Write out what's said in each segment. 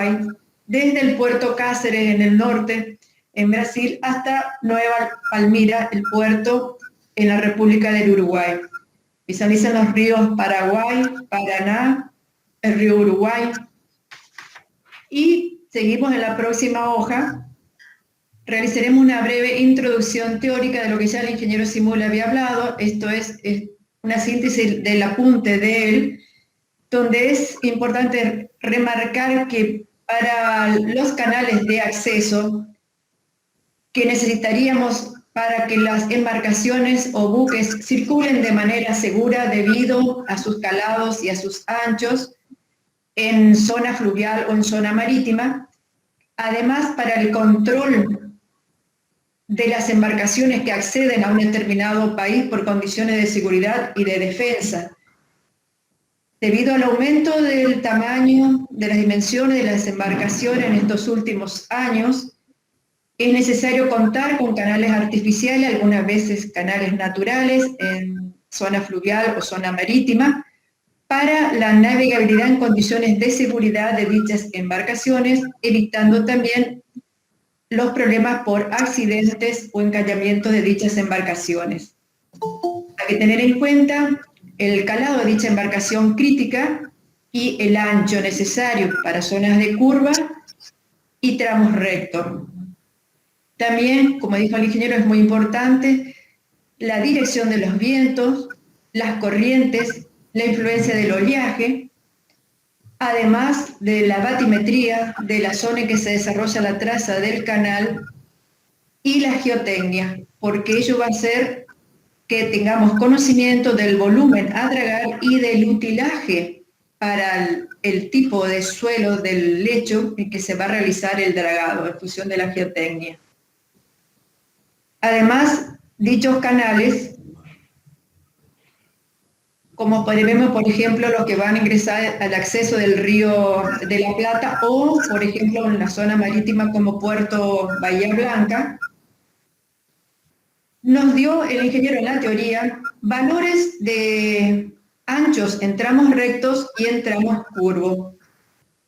Uruguay, desde el puerto Cáceres en el norte, en Brasil, hasta Nueva Palmira, el puerto en la República del Uruguay. Visualizan los ríos Paraguay, Paraná, el río Uruguay. Y seguimos en la próxima hoja. Realizaremos una breve introducción teórica de lo que ya el ingeniero Simula había hablado. Esto es una síntesis del apunte de él, donde es importante remarcar que para los canales de acceso que necesitaríamos para que las embarcaciones o buques circulen de manera segura debido a sus calados y a sus anchos en zona fluvial o en zona marítima, además para el control de las embarcaciones que acceden a un determinado país por condiciones de seguridad y de defensa. Debido al aumento del tamaño, de las dimensiones de las embarcaciones en estos últimos años, es necesario contar con canales artificiales, algunas veces canales naturales, en zona fluvial o zona marítima, para la navegabilidad en condiciones de seguridad de dichas embarcaciones, evitando también los problemas por accidentes o encallamientos de dichas embarcaciones. Hay que tener en cuenta el calado de dicha embarcación crítica y el ancho necesario para zonas de curva y tramos rectos. También, como dijo el ingeniero, es muy importante la dirección de los vientos, las corrientes, la influencia del oleaje, además de la batimetría de la zona en que se desarrolla la traza del canal y la geotecnia, porque ello va a hacer que tengamos conocimiento del volumen a dragar y del utilaje para el tipo de suelo del lecho en que se va a realizar el dragado en función de la geotecnia. Además, dichos canales, como vemos, por ejemplo, los que van a ingresar al acceso del río de la Plata o, por ejemplo, en la zona marítima como Puerto Bahía Blanca, nos dio el ingeniero en la teoría valores de anchos en tramos rectos y en tramos curvos,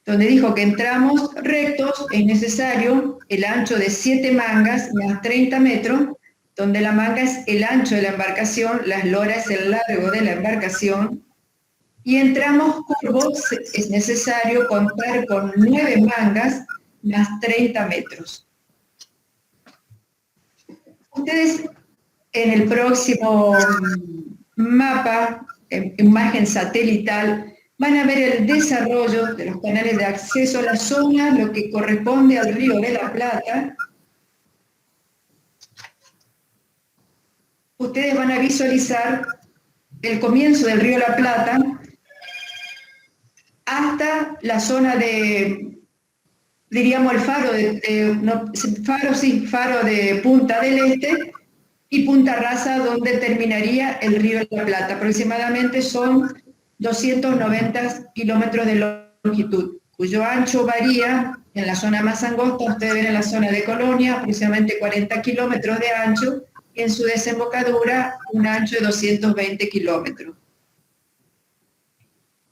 donde dijo que en tramos rectos es necesario el ancho de 7 mangas más 30 metros, donde la manga es el ancho de la embarcación, la eslora es el largo de la embarcación, y en tramos curvos es necesario contar con 9 mangas más 30 metros. Ustedes en el próximo mapa, imagen satelital, van a ver el desarrollo de los canales de acceso a la zona, lo que corresponde al río de la Plata. Ustedes van a visualizar el comienzo del río de la Plata hasta la zona de, diríamos, el faro de Punta del Este y Punta Rasa, donde terminaría el río de la Plata. Aproximadamente son 290 kilómetros de longitud, cuyo ancho varía. En la zona más angosta, ustedes ven en la zona de Colonia, aproximadamente 40 kilómetros de ancho, y en su desembocadura un ancho de 220 kilómetros.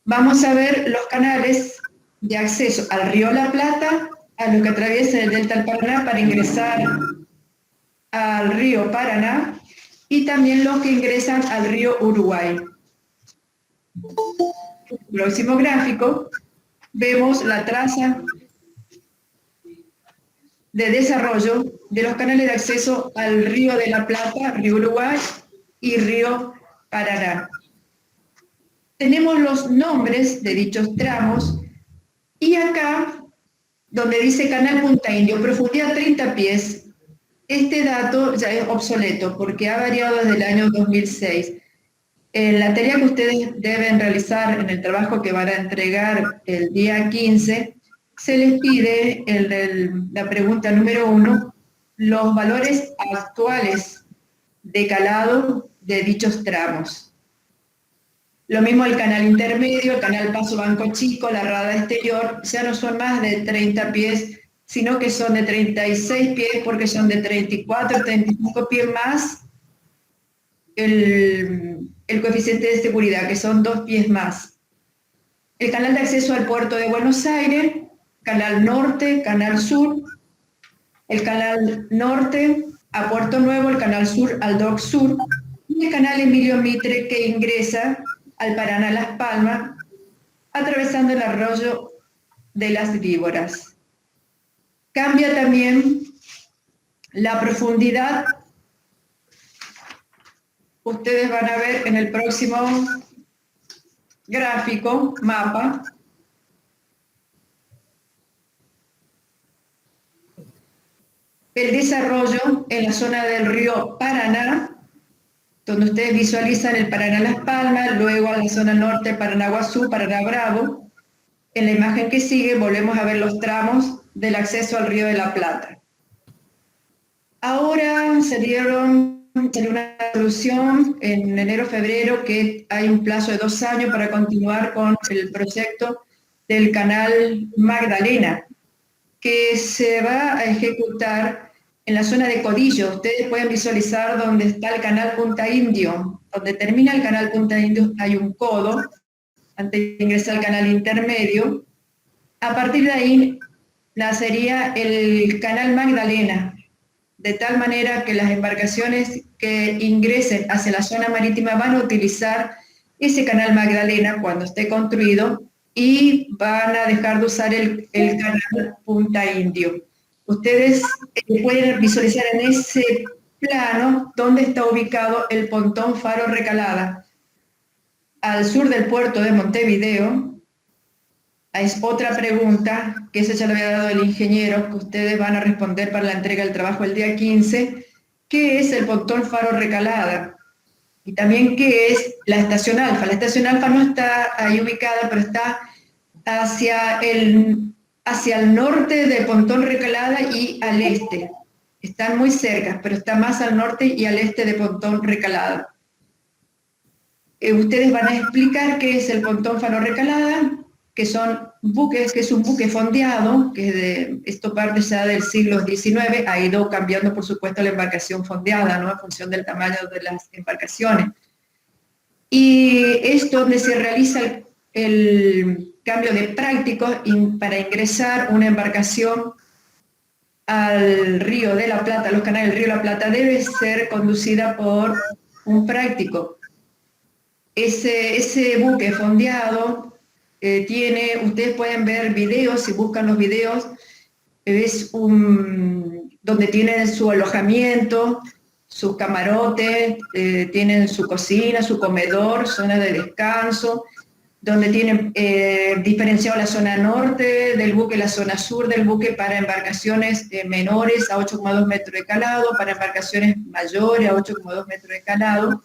Vamos a ver los canales de acceso al río La Plata, a los que atraviesan el delta del Paraná para ingresar al río Paraná, y también los que ingresan al río Uruguay. En el próximo gráfico vemos la traza de desarrollo de los canales de acceso al río de la Plata, río Uruguay y río Paraná. Tenemos los nombres de dichos tramos y acá, donde dice Canal Punta Indio, profundidad 30 pies, este dato ya es obsoleto porque ha variado desde el año 2006. En la tarea que ustedes deben realizar en el trabajo que van a entregar el día 15, se les pide la pregunta número 1, los valores actuales de calado de dichos tramos. Lo mismo el canal intermedio, el canal Paso Banco Chico, la rada exterior, ya no son más de 30 pies, sino que son de 36 pies porque son de 34, 35 pies más el coeficiente de seguridad, que son 2 pies más. El canal de acceso al puerto de Buenos Aires Canal Norte, Canal Sur, el Canal Norte a Puerto Nuevo, el Canal Sur al Dock Sur, y el Canal Emilio Mitre que ingresa al Paraná Las Palmas, atravesando el arroyo de las Víboras. Cambia también la profundidad. Ustedes van a ver en el próximo gráfico, mapa, el desarrollo en la zona del río Paraná, donde ustedes visualizan el Paraná Las Palmas, luego a la zona norte, Paranaguazú, Paraná Bravo. En la imagen que sigue volvemos a ver los tramos del acceso al río de la Plata. Ahora salió una solución en enero-febrero que hay un plazo de 2 años para continuar con el proyecto del canal Magdalena, que se va a ejecutar en la zona de Codillo. Ustedes pueden visualizar donde está el canal Punta Indio. Donde termina el canal Punta Indio hay un codo, antes de ingresar al canal intermedio. A partir de ahí nacería el canal Magdalena, de tal manera que las embarcaciones que ingresen hacia la zona marítima van a utilizar ese canal Magdalena cuando esté construido y van a dejar de usar el canal Punta Indio. Ustedes pueden visualizar en ese plano dónde está ubicado el pontón Faro Recalada. Al sur del puerto de Montevideo. Es otra pregunta, que esa ya la había dado el ingeniero, que ustedes van a responder para la entrega del trabajo el día 15. ¿Qué es el pontón Faro Recalada? Y también, ¿qué es la estación Alfa? La estación Alfa no está ahí ubicada, pero está hacia el norte de Pontón Recalada y al este. Están muy cerca, pero está más al norte y al este de Pontón Recalada. Ustedes van a explicar qué es el pontón Faro Recalada, que son buques, que es un buque fondeado, que esto parte ya del siglo XIX, ha ido cambiando por supuesto la embarcación fondeada, ¿no? En función del tamaño de las embarcaciones. Y es donde se realiza el cambio de prácticos para ingresar una embarcación al río de la Plata, a los canales del río de la Plata, debe ser conducida por un práctico. Ese buque fondeado ustedes pueden ver videos, si buscan los videos, es donde tienen su alojamiento, sus camarotes, tienen su cocina, su comedor, zona de descanso, donde tienen diferenciado la zona norte del buque, la zona sur del buque para embarcaciones menores a 8,2 metros de calado, para embarcaciones mayores a 8,2 metros de calado.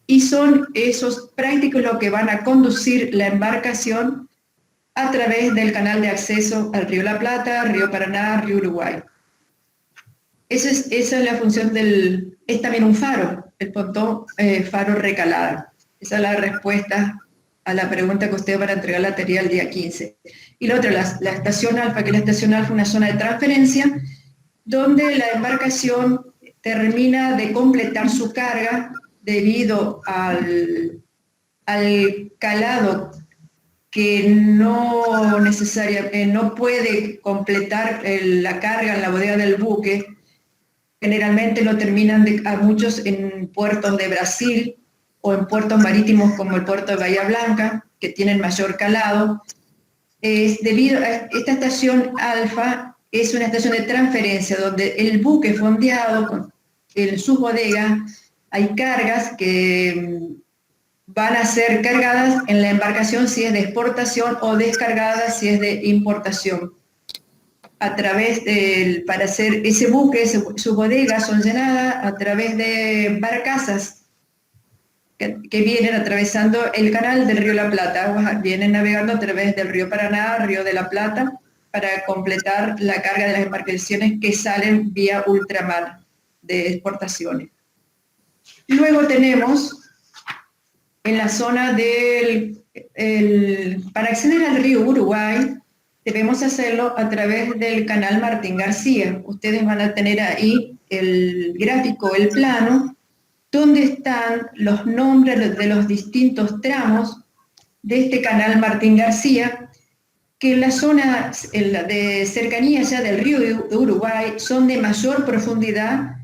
Y son esos prácticos los que van a conducir la embarcación a través del canal de acceso al río La Plata, río Paraná, río Uruguay. Esa es la función es también un faro, el pontón Faro Recalada. Esa es la respuesta a la pregunta que ustedes van a entregar la tarea el día 15. Y la otra, la estación Alfa, que la estación Alfa es una zona de transferencia, donde la embarcación termina de completar su carga debido al calado que no puede completar la carga en la bodega del buque. Generalmente lo terminan a muchos en puertos de Brasil o en puertos marítimos como el puerto de Bahía Blanca, que tienen mayor calado. Debido a esta estación Alfa, es una estación de transferencia donde el buque fondeado en sus bodegas hay cargas que van a ser cargadas en la embarcación si es de exportación o descargadas si es de importación. Para hacer ese buque, sus bodegas son llenadas a través de barcazas que vienen atravesando el canal del río La Plata, vienen navegando a través del río Paraná, río de la Plata, para completar la carga de las embarcaciones que salen vía ultramar de exportaciones. Luego tenemos en la zona para acceder al río Uruguay, debemos hacerlo a través del canal Martín García. Ustedes van a tener ahí el gráfico, el plano, donde están los nombres de los distintos tramos de este canal Martín García, que las zonas de cercanía ya del río de Uruguay son de mayor profundidad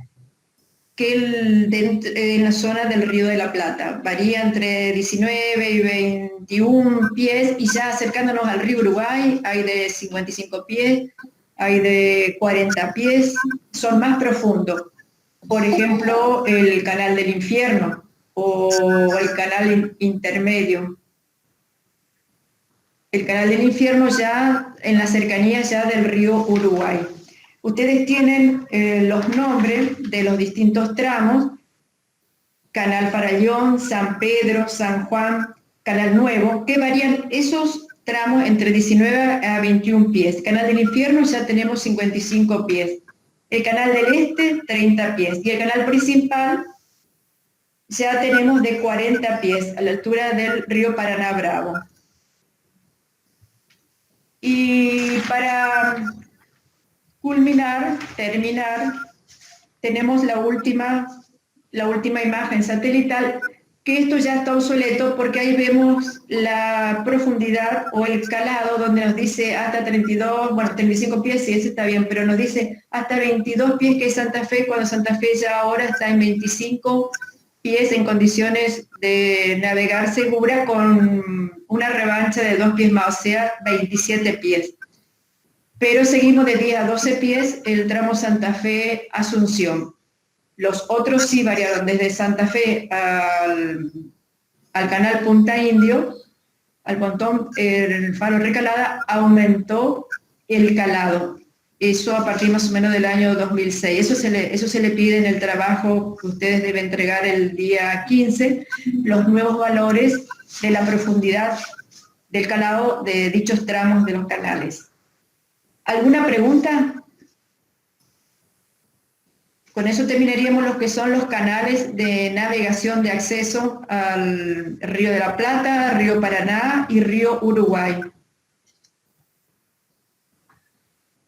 que en la zona del Río de la Plata. Varía entre 19 y 21 pies, y ya acercándonos al río Uruguay hay de 55 pies, hay de 40 pies, son más profundos. Por ejemplo, el Canal del Infierno o el Canal Intermedio. El Canal del Infierno ya en la cercanía ya del río Uruguay. Ustedes tienen los nombres de los distintos tramos: Canal Farallón, San Pedro, San Juan, Canal Nuevo, que varían esos tramos entre 19 a 21 pies. Canal del Infierno ya tenemos 55 pies. El Canal del Este, 30 pies. Y el canal principal ya tenemos de 40 pies, a la altura del río Paraná Bravo. Y para terminar, tenemos la última imagen satelital, que esto ya está obsoleto porque ahí vemos la profundidad o el calado, donde nos dice hasta 32, bueno, 35 pies, sí, ese está bien, pero nos dice hasta 22 pies, que es Santa Fe, cuando Santa Fe ya ahora está en 25 pies en condiciones de navegar segura, con una revancha de 2 pies más, o sea, 27 pies. Pero seguimos de 10 a 12 pies el tramo Santa Fe-Asunción. Los otros sí variaron desde Santa Fe al canal Punta Indio, al pontón, el faro Recalada, aumentó el calado. Eso a partir más o menos del año 2006. Eso se le pide en el trabajo que ustedes deben entregar el día 15, los nuevos valores de la profundidad del calado de dichos tramos de los canales. ¿Alguna pregunta? Con eso terminaríamos lo que son los canales de navegación de acceso al Río de la Plata, Río Paraná y Río Uruguay.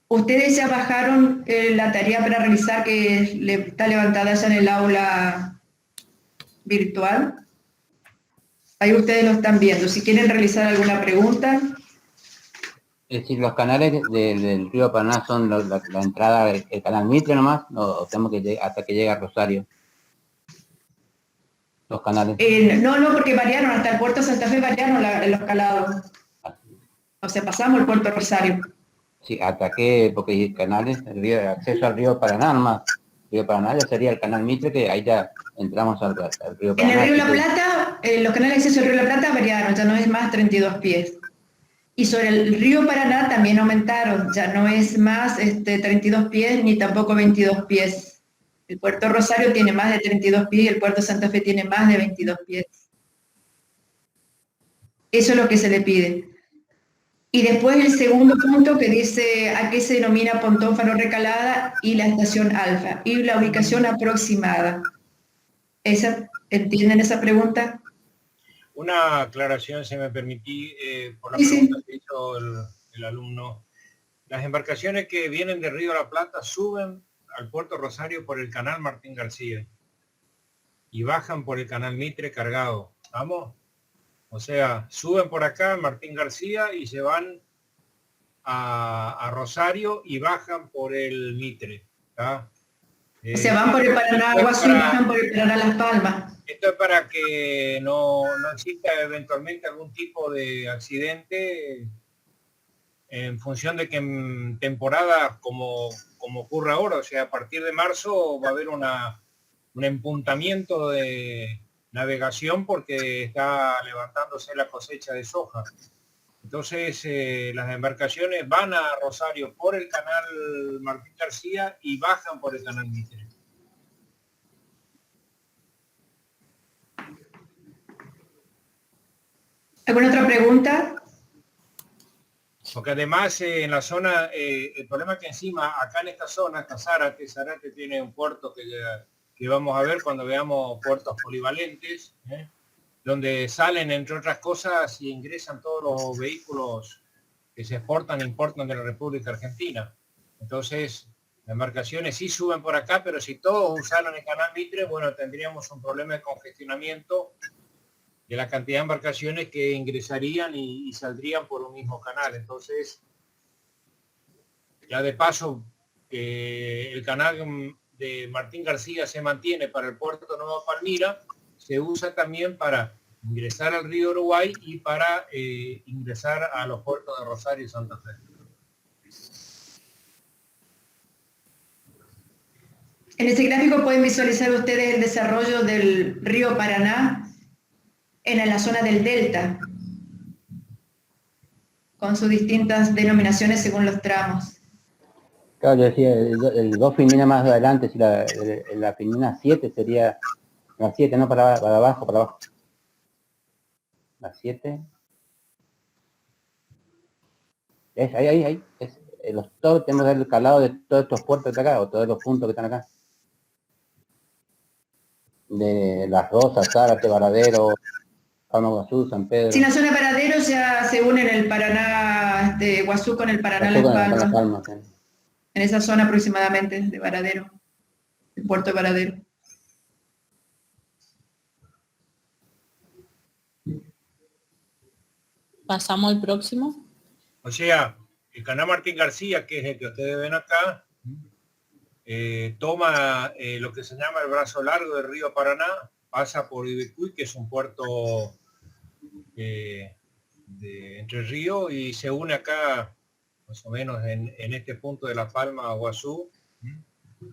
Ustedes ya bajaron la tarea para realizar, que está levantada ya en el aula virtual. Ahí ustedes lo están viendo. Si quieren realizar alguna pregunta. Es decir, los canales del río Paraná son la entrada del canal Mitre nomás, o tenemos que hasta que llegue a Rosario. Los canales. No, porque variaron, hasta el puerto de Santa Fe variaron los calados. O sea, pasamos el puerto Rosario. Sí, hasta que, porque hay canales, el acceso al río Paraná nomás. El río Paraná ya sería el canal Mitre, que ahí ya entramos al río Paraná. En el río La Plata, los canales de acceso al río La Plata variaron, ya no es más 32 pies. Y sobre el río Paraná también aumentaron, ya no es más 32 pies ni tampoco 22 pies. El puerto Rosario tiene más de 32 pies y el puerto Santa Fe tiene más de 22 pies. Eso es lo que se le pide. Y después el segundo punto, que dice a qué se denomina pontón faro Recalada y la estación alfa, y la ubicación aproximada. ¿Entienden esa pregunta? Una aclaración, si me permití, por la pregunta que hizo el alumno. Las embarcaciones que vienen de Río de la Plata suben al puerto Rosario por el canal Martín García y bajan por el canal Mitre cargado. ¿Vamos? O sea, suben por acá Martín García y se van a Rosario y bajan por el Mitre. Se van por el Paraná Guazú y bajan por el Paraná Las Palmas. Esto es para que no exista eventualmente algún tipo de accidente en función de que en temporada como ocurre ahora, o sea, a partir de marzo va a haber un empuntamiento de navegación porque está levantándose la cosecha de soja. Entonces las embarcaciones van a Rosario por el canal Martín García y bajan por el canal Mitre. ¿Alguna otra pregunta? Porque además en la zona, el problema es que encima, acá en esta zona, está Zárate tiene un puerto que vamos a ver cuando veamos puertos polivalentes, donde salen, entre otras cosas, y ingresan todos los vehículos que se exportan e importan de la República Argentina. Entonces, las embarcaciones sí suben por acá, pero si todos usaran el canal Mitre, bueno, tendríamos un problema de congestionamiento la cantidad de embarcaciones que ingresarían y saldrían por un mismo canal. Entonces, ya de paso, el canal de Martín García se mantiene para el puerto de Nueva Palmira, se usa también para ingresar al río Uruguay y para ingresar a los puertos de Rosario y Santa Fe. En ese gráfico pueden visualizar ustedes el desarrollo del río Paraná en la zona del delta, con sus distintas denominaciones según los tramos. Claro, yo decía, el 2 Filmina más adelante, si la Filmina 7 sería, la 7, no, para abajo, para abajo. La 7. Ahí. Todos tenemos el calado de todos estos puertos de acá, o todos los puntos que están acá. De Las Rosas, Zárate, Varadero, Palma Guazú, San Pedro. Si la zona de Varadero ya se une en el Paraná, Guazú con el Paraná Las Palmas. Sí. En esa zona aproximadamente de Varadero, el puerto de Varadero. Pasamos al próximo. O sea, el canal Martín García, que es el que ustedes ven acá, toma lo que se llama el brazo largo del río Paraná, pasa por Ibicuy, que es un puerto de Entre Ríos, y se une acá más o menos en este punto de La Palma a Guazú,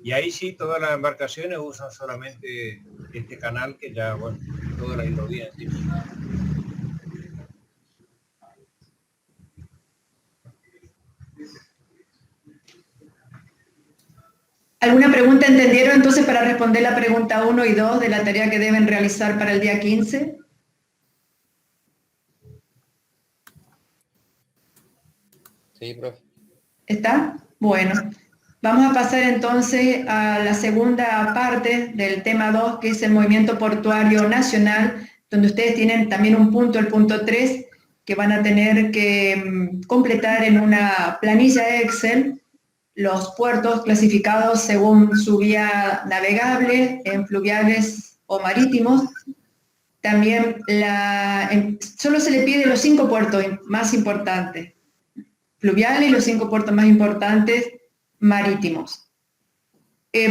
y ahí sí todas las embarcaciones usan solamente este canal, que ya, bueno, toda la hidrovía en sí. ¿Alguna pregunta entendieron entonces para responder la pregunta 1 y 2 de la tarea que deben realizar para el día 15? Sí, profe. ¿Está? Bueno, vamos a pasar entonces a la segunda parte del tema 2, que es el movimiento portuario nacional, donde ustedes tienen también un punto, el punto 3, que van a tener que completar en una planilla Excel los puertos clasificados según su vía navegable, en fluviales o marítimos. También solo se le pide los 5 puertos más importantes fluviales y los 5 puertos más importantes marítimos.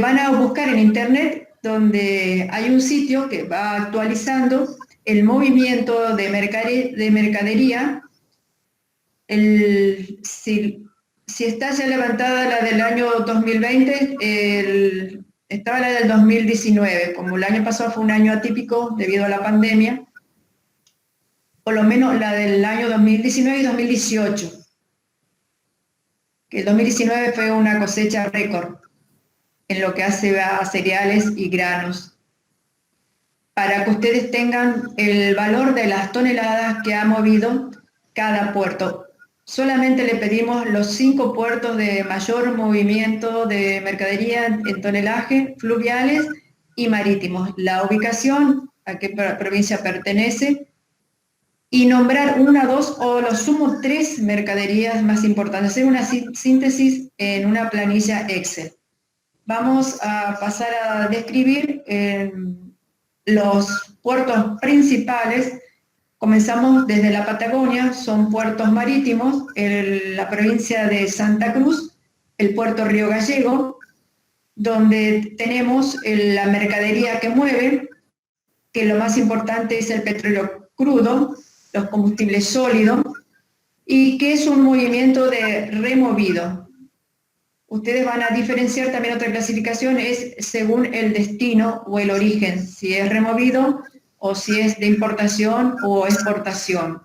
Van a buscar en internet, donde hay un sitio que va actualizando el movimiento de mercadería. Si está ya levantada la del año 2020, estaba la del 2019, como el año pasado fue un año atípico debido a la pandemia, por lo menos la del año 2019 y 2018, que el 2019 fue una cosecha récord en lo que hace a cereales y granos, para que ustedes tengan el valor de las toneladas que ha movido cada puerto. Solamente le pedimos los 5 puertos de mayor movimiento de mercadería en tonelaje, fluviales y marítimos, la ubicación, a qué provincia pertenece, y nombrar 1, 2 o los sumos 3 mercaderías más importantes, hacer una síntesis en una planilla Excel. Vamos a pasar a describir los puertos principales. Comenzamos desde la Patagonia, son puertos marítimos, la provincia de Santa Cruz, el puerto Río Gallego, donde tenemos la mercadería que mueve, que lo más importante es el petróleo crudo, los combustibles sólidos, y que es un movimiento de removido. Ustedes van a diferenciar también otra clasificación, es según el destino o el origen, si es removido o si es de importación o exportación.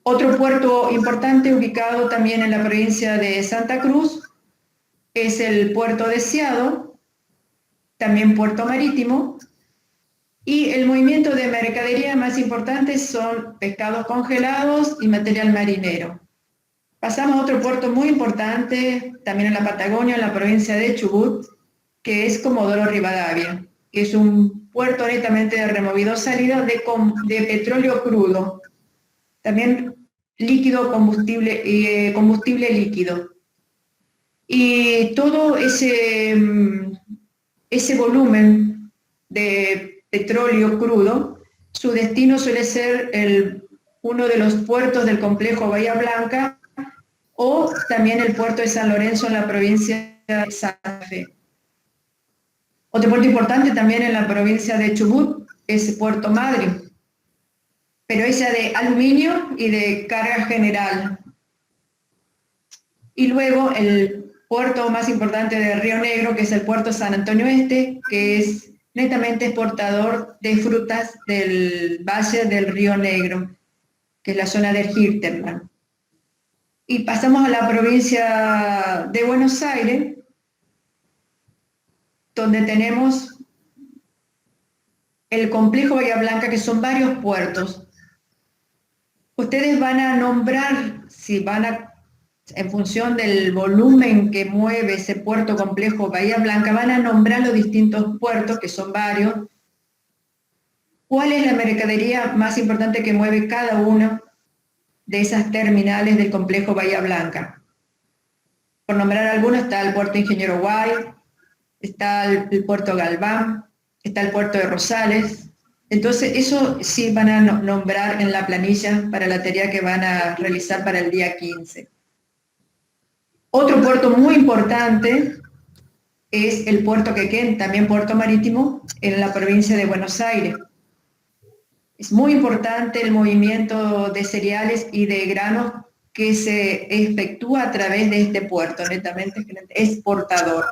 Otro puerto importante ubicado también en la provincia de Santa Cruz es el puerto de Ciado, también puerto marítimo, y el movimiento de mercadería más importante son pescados congelados y material marinero. Pasamos a otro puerto muy importante, también en la Patagonia, en la provincia de Chubut, que es Comodoro Rivadavia, que es un puerto netamente de removido salida de petróleo crudo, también líquido, combustible líquido. Y todo ese volumen de petróleo crudo su destino suele ser uno de los puertos del complejo Bahía Blanca o también el puerto de San Lorenzo en la provincia de Santa Fe. Otro puerto importante también en la provincia de Chubut es Puerto Madryn, pero es ya de aluminio y de carga general. Y luego el puerto más importante de Río Negro, que es el puerto San Antonio Este, que es netamente exportador de frutas del valle del Río Negro, que es la zona de Hinterland. Y pasamos a la provincia de Buenos Aires, donde tenemos el complejo Bahía Blanca, que son varios puertos. Ustedes van a nombrar, en función del volumen que mueve ese puerto complejo Bahía Blanca, van a nombrar los distintos puertos, que son varios. ¿Cuál es la mercadería más importante que mueve cada uno de esas terminales del complejo Bahía Blanca? Por nombrar algunos, está el puerto Ingeniero Guay, está el puerto Galván, está el puerto de Rosales. Entonces, eso sí van a nombrar en la planilla para la tarea que van a realizar para el día 15. Otro puerto muy importante es el puerto Quequén, también puerto marítimo, en la provincia de Buenos Aires. Es muy importante el movimiento de cereales y de granos que se efectúa a través de este puerto, netamente exportador.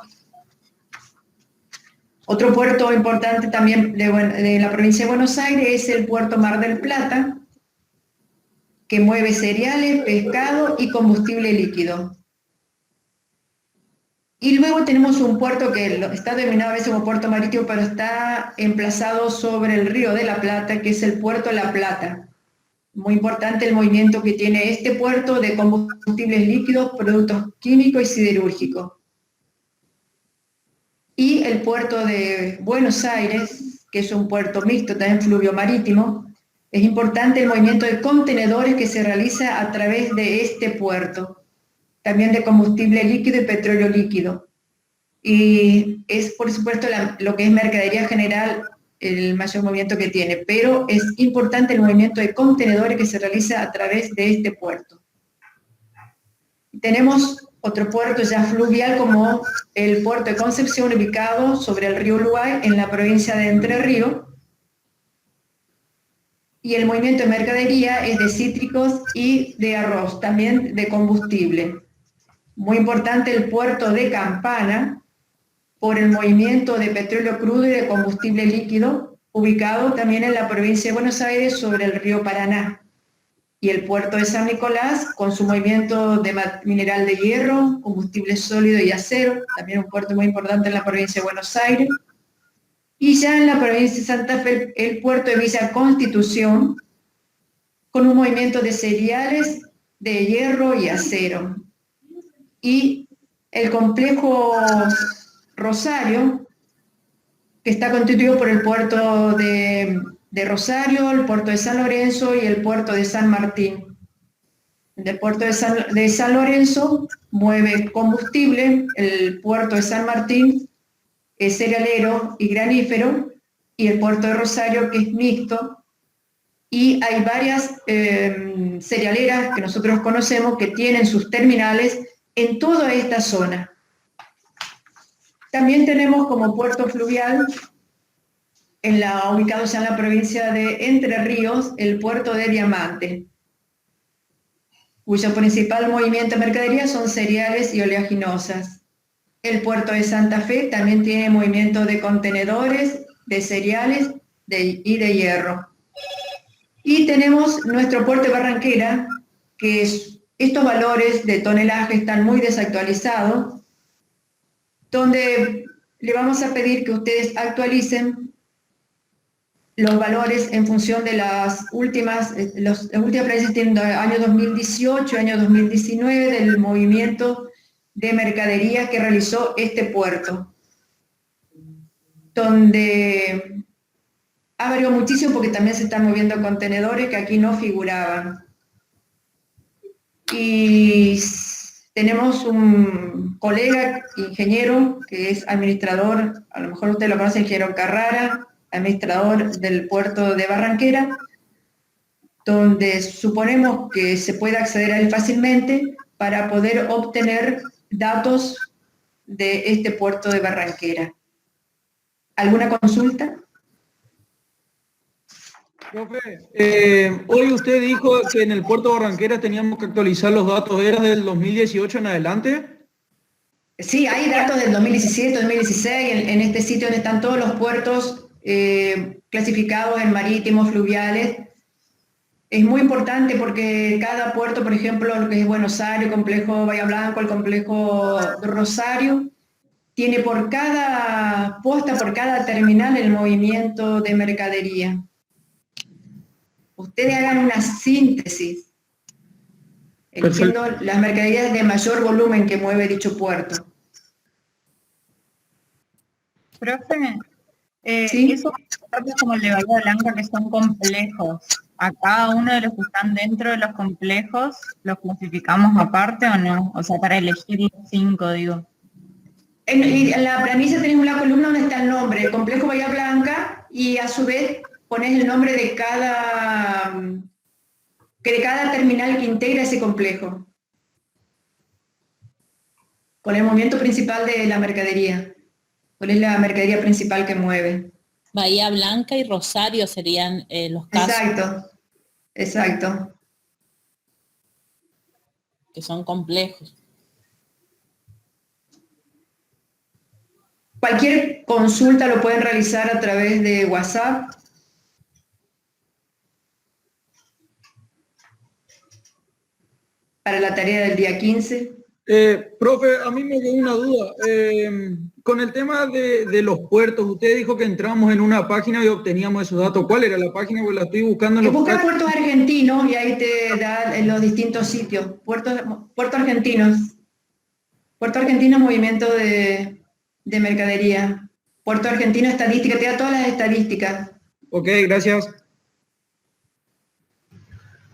Otro puerto importante también de la provincia de Buenos Aires es el puerto Mar del Plata, que mueve cereales, pescado y combustible líquido. Y luego tenemos un puerto que está denominado a veces como puerto marítimo, pero está emplazado sobre el río de la Plata, que es el puerto La Plata. Muy importante el movimiento que tiene este puerto de combustibles líquidos, productos químicos y siderúrgicos. Y el puerto de Buenos Aires, que es un puerto mixto, también fluvio marítimo, es importante el movimiento de contenedores que se realiza a través de este puerto, también de combustible líquido y petróleo líquido. Y es, por supuesto, lo que es mercadería general el mayor movimiento que tiene, pero es importante el movimiento de contenedores que se realiza a través de este puerto. Tenemos otro puerto ya fluvial como el puerto de Concepción, ubicado sobre el río Uruguay en la provincia de Entre Ríos, y el movimiento de mercadería es de cítricos y de arroz, también de combustible. Muy importante el puerto de Campana por el movimiento de petróleo crudo y de combustible líquido, ubicado también en la provincia de Buenos Aires sobre el río Paraná. Y el puerto de San Nicolás con su movimiento de mineral de hierro, combustible sólido y acero, también un puerto muy importante en la provincia de Buenos Aires. Y ya en la provincia de Santa Fe, el puerto de Villa Constitución, con un movimiento de cereales, de hierro y acero. Y el complejo Rosario, que está constituido por el puerto de Rosario, el puerto de San Lorenzo y el puerto de San Martín. El puerto de San Lorenzo mueve combustible, el puerto de San Martín es cerealero y granífero, y el puerto de Rosario, que es mixto, y hay varias cerealeras que nosotros conocemos que tienen sus terminales en toda esta zona. También tenemos como puerto fluvial, ubicado ya en la provincia de Entre Ríos, el puerto de Diamante, cuyo principal movimiento de mercadería son cereales y oleaginosas. El puerto de Santa Fe también tiene movimiento de contenedores, de cereales y de hierro. Y tenemos nuestro puerto de Barranquera, que estos valores de tonelaje están muy desactualizados, donde le vamos a pedir que ustedes actualicen los valores en función de las últimas precios tienen año 2018, año 2019, del movimiento de mercadería que realizó este puerto, donde ha variado muchísimo porque también se están moviendo contenedores que aquí no figuraban. Y tenemos un colega ingeniero que es administrador, a lo mejor usted lo conoce, ingeniero Carrara, administrador del puerto de Barranquera, donde suponemos que se puede acceder a él fácilmente para poder obtener datos de este puerto de Barranquera. ¿Alguna consulta? Profe, hoy usted dijo que en el puerto de Barranquera teníamos que actualizar los datos, ¿era del 2018 en adelante? Sí, hay datos del 2017, 2016, en este sitio donde están todos los puertos clasificados en marítimos, fluviales. Es muy importante porque cada puerto, por ejemplo, lo que es Buenos Aires, el complejo Bahía Blanca, el complejo Rosario, tiene por cada posta, por cada terminal, el movimiento de mercadería. Ustedes hagan una síntesis, eligiendo las mercaderías de mayor volumen que mueve dicho puerto. Profe, ¿Sí? esos puertos como el de Bahía Blanca que son complejos, ¿a cada uno de los que están dentro de los complejos los clasificamos aparte o no? O sea, para elegir los 5, digo. En la planilla tenés una columna donde está el nombre, el complejo Bahía Blanca, y a su vez ponés el nombre de cada terminal que integra ese complejo, con el movimiento principal de la mercadería. ¿Cuál es la mercadería principal que mueve? Bahía Blanca y Rosario serían los casos Exacto. que son complejos. Cualquier consulta lo pueden realizar a través de WhatsApp. Para la tarea del día 15. Profe, a mí me quedó una duda. Con el tema de los puertos, usted dijo que entramos en una página y obteníamos esos datos. ¿Cuál era la página? Porque la estoy buscando en los... Busca puertos argentinos y ahí te da en los distintos sitios. Puertos argentinos. Puerto Argentino, movimiento de mercadería. Puerto Argentino, estadística, te da todas las estadísticas. Ok, gracias.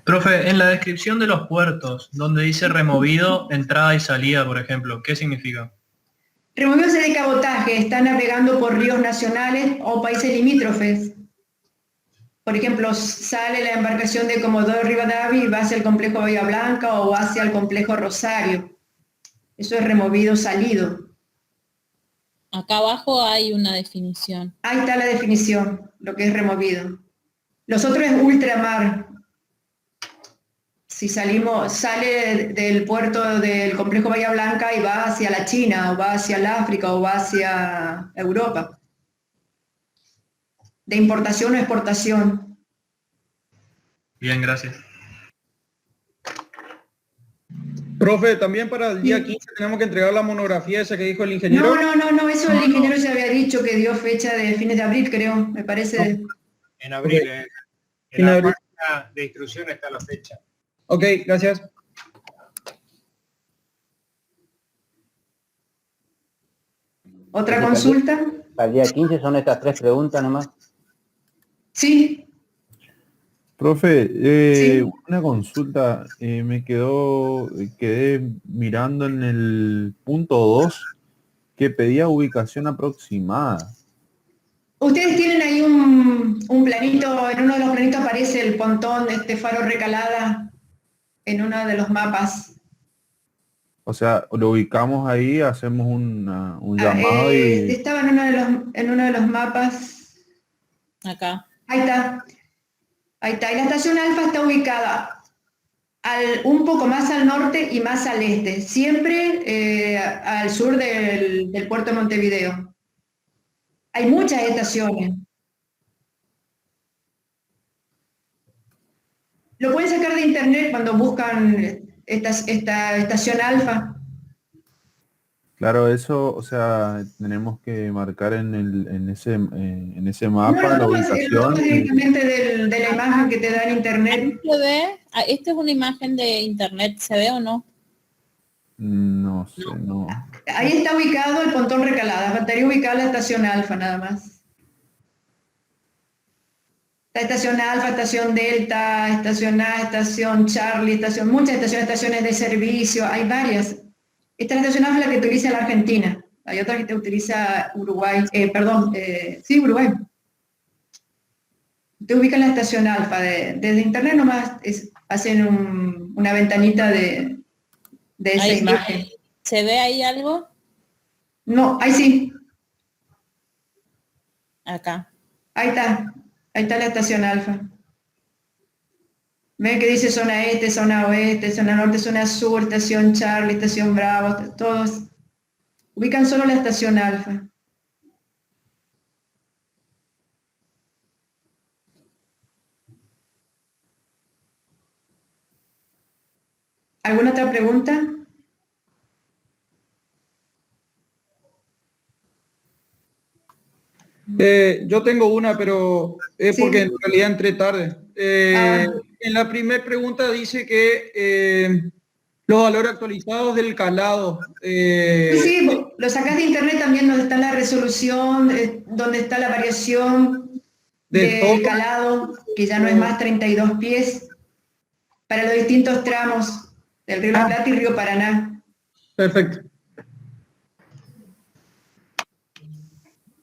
Profe, en la descripción de los puertos, donde dice removido, entrada y salida, por ejemplo, ¿qué significa? Removidos de cabotaje, están navegando por ríos nacionales o países limítrofes. Por ejemplo, sale la embarcación de Comodoro Rivadavia y va hacia el complejo Bahía Blanca o va hacia el complejo Rosario. Eso es removido, salido. Acá abajo hay una definición. Ahí está la definición, lo que es removido. Los otros es ultramar. Si sale del puerto del complejo Bahía Blanca y va hacia la China, o va hacia el África, o va hacia Europa. De importación o exportación. Bien, gracias. Profe, también para el día 15 tenemos que entregar la monografía esa que dijo el ingeniero. No, eso el ingeniero ya había dicho que dio fecha de fines de abril, creo, me parece. En abril, en la página de instrucción está la fecha. Ok, gracias. ¿Otra consulta? Para el día 15 son estas 3 preguntas nomás. Sí. Profe, Sí. una consulta, quedé mirando en el punto 2 que pedía ubicación aproximada. Ustedes tienen ahí un planito, en uno de los planitos aparece el pontón de este Faro Recalada, en uno de los mapas. O sea, lo ubicamos ahí, hacemos un llamado y... Estaba en uno de los mapas. Acá. Ahí está. Y la estación Alfa está ubicada un poco más al norte y más al este, siempre al sur del puerto de Montevideo. Hay muchas estaciones. Lo pueden sacar de internet cuando buscan esta estación Alfa. Claro, eso, o sea, tenemos que marcar en ese mapa la Lo ubicación. tomas directamente de la imagen que te da en internet. ¿Se ve? ¿Esta es una imagen de internet? ¿Se ve o no? No sé, no. Ahí está ubicado el pontón Recalada. Faltaría ubicar la estación Alfa nada más. La estación Alfa, estación Delta, estación A, estación Charlie, muchas estaciones de servicio, hay varias. Esta es la estación Alfa la que utiliza la Argentina. Hay otra que te utiliza Uruguay, Uruguay. te ubican la estación Alfa. Desde internet nomás hacen una ventanita de esa Ahí, imagen. ¿se ve ahí algo? No, ahí sí. Acá. Ahí está la estación Alfa. Ven que dice zona este, zona oeste, zona norte, zona sur, estación Charlie, estación Bravo, todos ubican solo la estación Alfa. ¿Alguna otra pregunta? Yo tengo una, pero es Sí. porque en realidad entré tarde. En la primera pregunta dice que los valores actualizados del calado. Sí, lo sacás de internet también donde está la resolución, donde está la variación del todo. calado, que ya no es más 32 pies, para los distintos tramos del río La Plata y río Paraná. Perfecto.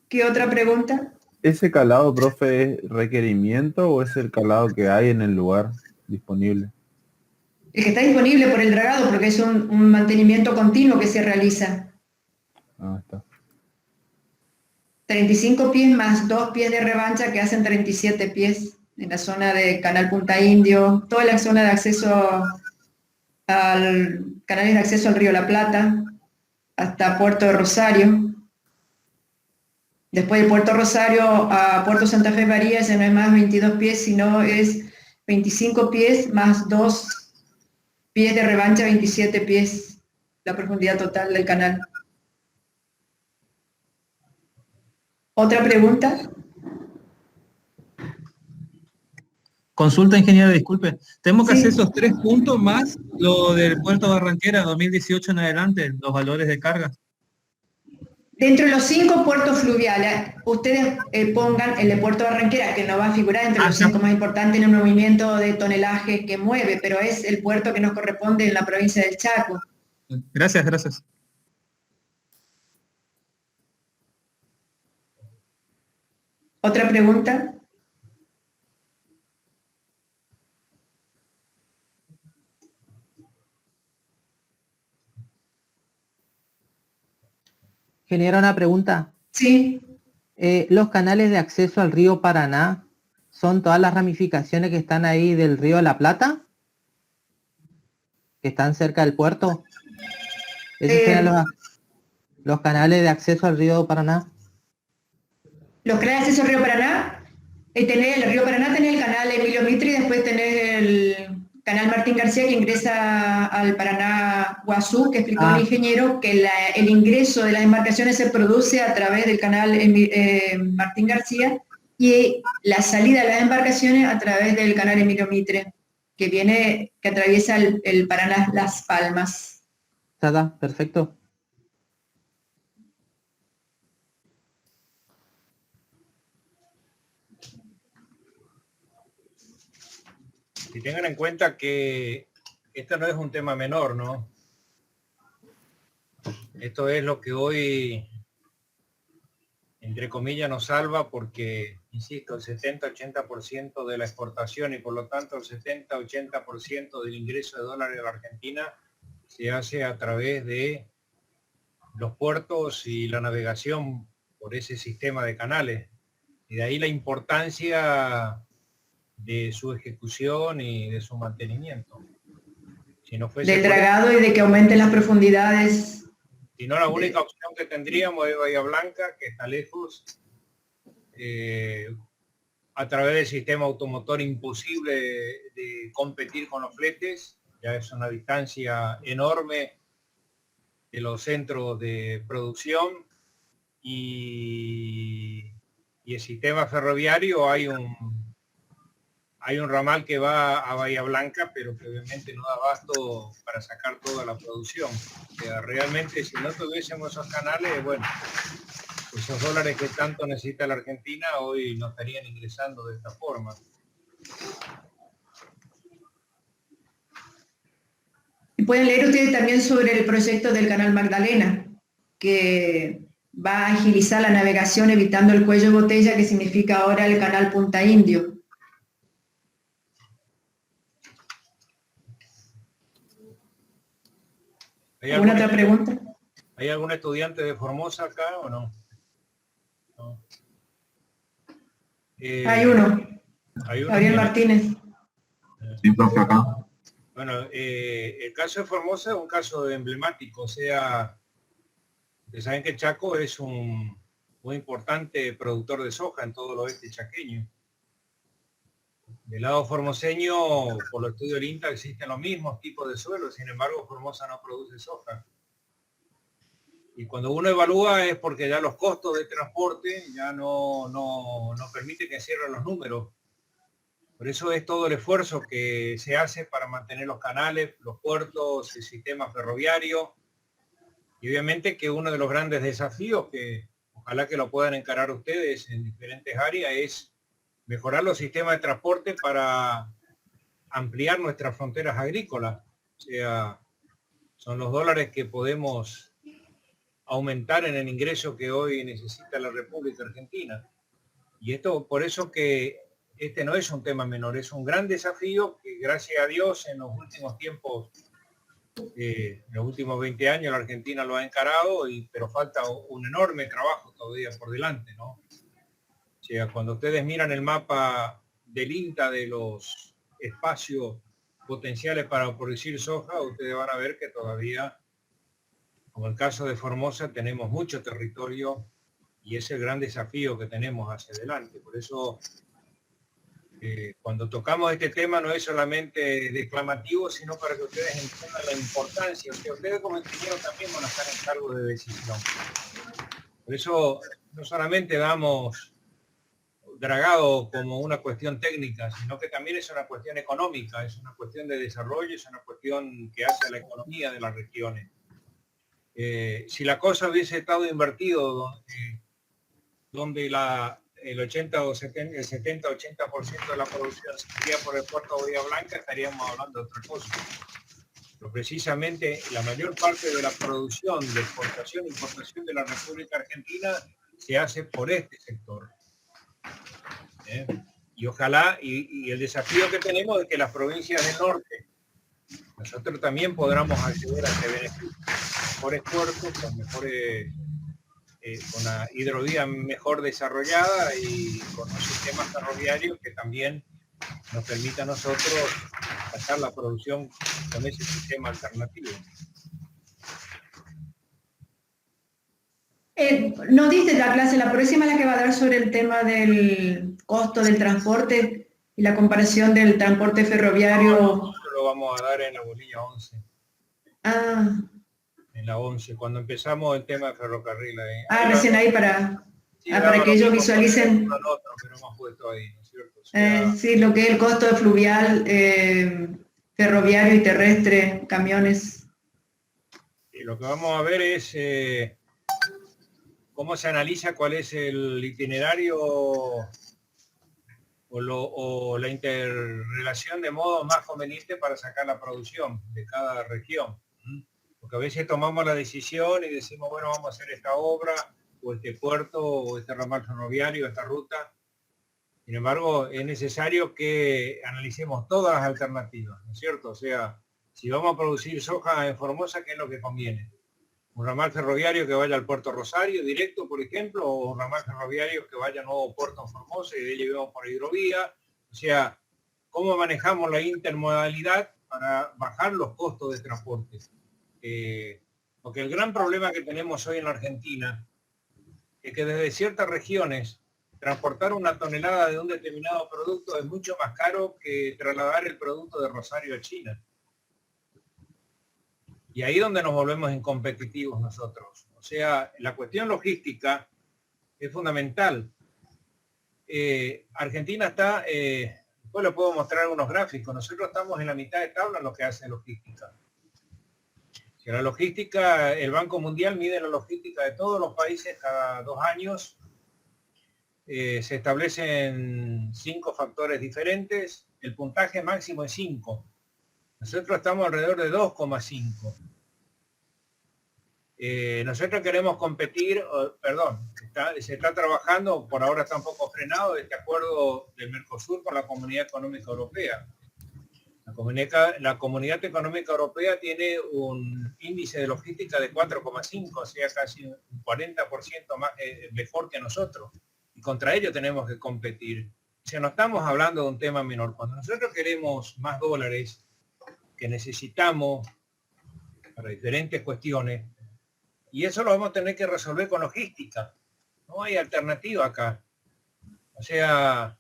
¿Qué otra pregunta? ¿Ese calado, profe, es requerimiento o es el calado que hay en el lugar disponible? El que está disponible por el dragado, porque es un mantenimiento continuo que se realiza. Ah, está. 35 pies más 2 pies de revancha que hacen 37 pies en la zona de Canal Punta Indio, toda la zona de acceso canales de acceso al río La Plata, hasta Puerto de Rosario. Después de Puerto Rosario a Puerto Santa Fe varía, ya no es más 22 pies, sino es 25 pies más 2 pies de revancha, 27 pies, la profundidad total del canal. ¿Otra pregunta? Consulta, ingeniero, disculpe. Tenemos que Sí. hacer esos 3 puntos más lo del puerto Barranquera 2018 en adelante, los valores de carga. Dentro de los 5 puertos fluviales, ustedes pongan el de Puerto Barranquera, que no va a figurar entre los 5 más importantes en el movimiento de tonelaje que mueve, pero es el puerto que nos corresponde en la provincia del Chaco. Gracias, gracias. ¿Otra pregunta? Genera una pregunta. Sí. Los canales de acceso al río Paraná son todas las ramificaciones que están ahí del río de la Plata, que están cerca del puerto. ¿Esos serían los canales de acceso al río Paraná? Los canales de acceso al río Paraná, tenés el río Paraná, tenés el canal Emilio Mitri, después tenés el canal Martín García que ingresa al Paraná Guazú, que explicó el ingeniero que el ingreso de las embarcaciones se produce a través del canal Martín García y la salida de las embarcaciones a través del canal Emilio Mitre, que atraviesa el Paraná Las Palmas. Está, perfecto. Y tengan en cuenta que esto no es un tema menor, ¿no? Esto es lo que hoy, entre comillas, nos salva porque, insisto, el 70-80% de la exportación y por lo tanto el 70-80% del ingreso de dólares a la Argentina se hace a través de los puertos y la navegación por ese sistema de canales. Y de ahí la importancia de su ejecución y de su mantenimiento. Si no fuese del dragado y de que aumenten las profundidades. Si no, la única opción que tendríamos es Bahía Blanca, que está lejos, a través del sistema automotor imposible de competir con los fletes, ya es una distancia enorme de los centros de producción y el sistema ferroviario hay un ramal que va a Bahía Blanca, pero que obviamente no da abasto para sacar toda la producción. O sea, realmente si no tuviésemos esos canales, bueno, esos dólares que tanto necesita la Argentina hoy no estarían ingresando de esta forma. Y pueden leer ustedes también sobre el proyecto del Canal Magdalena, que va a agilizar la navegación evitando el cuello de botella, que significa ahora el Canal Punta Indio. ¿Alguna otra pregunta? ¿Hay algún estudiante de Formosa acá o no? No. Hay uno. Gabriel Martínez. Sí, profe, acá. Bueno, el caso de Formosa es un caso emblemático, o sea, ustedes saben que Chaco es un muy importante productor de soja en todo el oeste chaqueño. Del lado formoseño, por los estudios del INTA, existen los mismos tipos de suelos, sin embargo, Formosa no produce soja. Y cuando uno evalúa es porque ya los costos de transporte ya no permiten que cierren los números. Por eso es todo el esfuerzo que se hace para mantener los canales, los puertos, el sistema ferroviario. Y obviamente que uno de los grandes desafíos que ojalá que lo puedan encarar ustedes en diferentes áreas es mejorar los sistemas de transporte para ampliar nuestras fronteras agrícolas. O sea, son los dólares que podemos aumentar en el ingreso que hoy necesita la República Argentina. Y esto, por eso que este no es un tema menor, es un gran desafío que gracias a Dios en los últimos tiempos, en los últimos 20 años la Argentina lo ha encarado, pero falta un enorme trabajo todavía por delante, ¿no? O sea, cuando ustedes miran el mapa del INTA de los espacios potenciales para producir soja, ustedes van a ver que todavía, como el caso de Formosa, tenemos mucho territorio y es el gran desafío que tenemos hacia adelante. Por eso, cuando tocamos este tema no es solamente declamativo, sino para que ustedes entiendan la importancia, que ustedes como ingenieros también van a estar en cargo de decisión. Por eso no solamente damos dragado como una cuestión técnica, sino que también es una cuestión económica, es una cuestión de desarrollo, es una cuestión que hace a la economía de las regiones. Si la cosa hubiese estado invertido donde el 70-80% de la producción se iría por el puerto de Bahía Blanca, estaríamos hablando de otra cosa. Pero precisamente la mayor parte de la producción de exportación e importación de la República Argentina se hace por este sector. Y ojalá, y el desafío que tenemos es que las provincias del norte, nosotros también podamos acceder a este beneficio. Mejores puertos, con mejores, con la hidrovía mejor desarrollada y con los sistemas ferroviarios que también nos permita a nosotros sacar la producción con ese sistema alternativo. No dice la clase, la próxima es la que va a dar sobre el tema del costo del transporte y la comparación del transporte ferroviario. Nosotros lo vamos a dar en la bolilla 11. Ah. En la 11, cuando empezamos el tema de ferrocarril. Recién ahí para, sí, para que ellos visualicen. Otro, pero hemos puesto ahí, ¿no es cierto? O sea, sí, lo que es el costo de fluvial, ferroviario y terrestre, camiones. Y lo que vamos a ver es cómo se analiza cuál es el itinerario o la interrelación de modos más conveniente para sacar la producción de cada región. Porque a veces tomamos la decisión y decimos, bueno, vamos a hacer esta obra, o este puerto, o este ramal ferroviario, esta ruta. Sin embargo, es necesario que analicemos todas las alternativas, ¿no es cierto? O sea, si vamos a producir soja en Formosa, ¿qué es lo que conviene? Un ramal ferroviario que vaya al puerto Rosario directo, por ejemplo, o un ramal ferroviario que vaya a nuevo puerto en Formosa y de ahí llevamos por hidrovía. O sea, ¿cómo manejamos la intermodalidad para bajar los costos de transporte? Porque el gran problema que tenemos hoy en la Argentina es que desde ciertas regiones transportar una tonelada de un determinado producto es mucho más caro que trasladar el producto de Rosario a China. Y ahí es donde nos volvemos incompetitivos nosotros. O sea, la cuestión logística es fundamental. Argentina está, después le puedo mostrar algunos gráficos, nosotros estamos en la mitad de tabla en lo que hace logística. Si la logística, el Banco Mundial mide la logística de todos los países cada 2 años. Se establecen 5 factores diferentes, el puntaje máximo es 5. Nosotros estamos alrededor de 2,5. Nosotros queremos competir, se está trabajando, por ahora está un poco frenado, este acuerdo del Mercosur con la Comunidad Económica Europea. La La Comunidad Económica Europea tiene un índice de logística de 4,5, o sea, casi un 40% más mejor que nosotros. Y contra ello tenemos que competir. O sea, no estamos hablando de un tema menor. Cuando nosotros queremos más dólares que necesitamos para diferentes cuestiones, y eso lo vamos a tener que resolver con logística. No hay alternativa acá. O sea,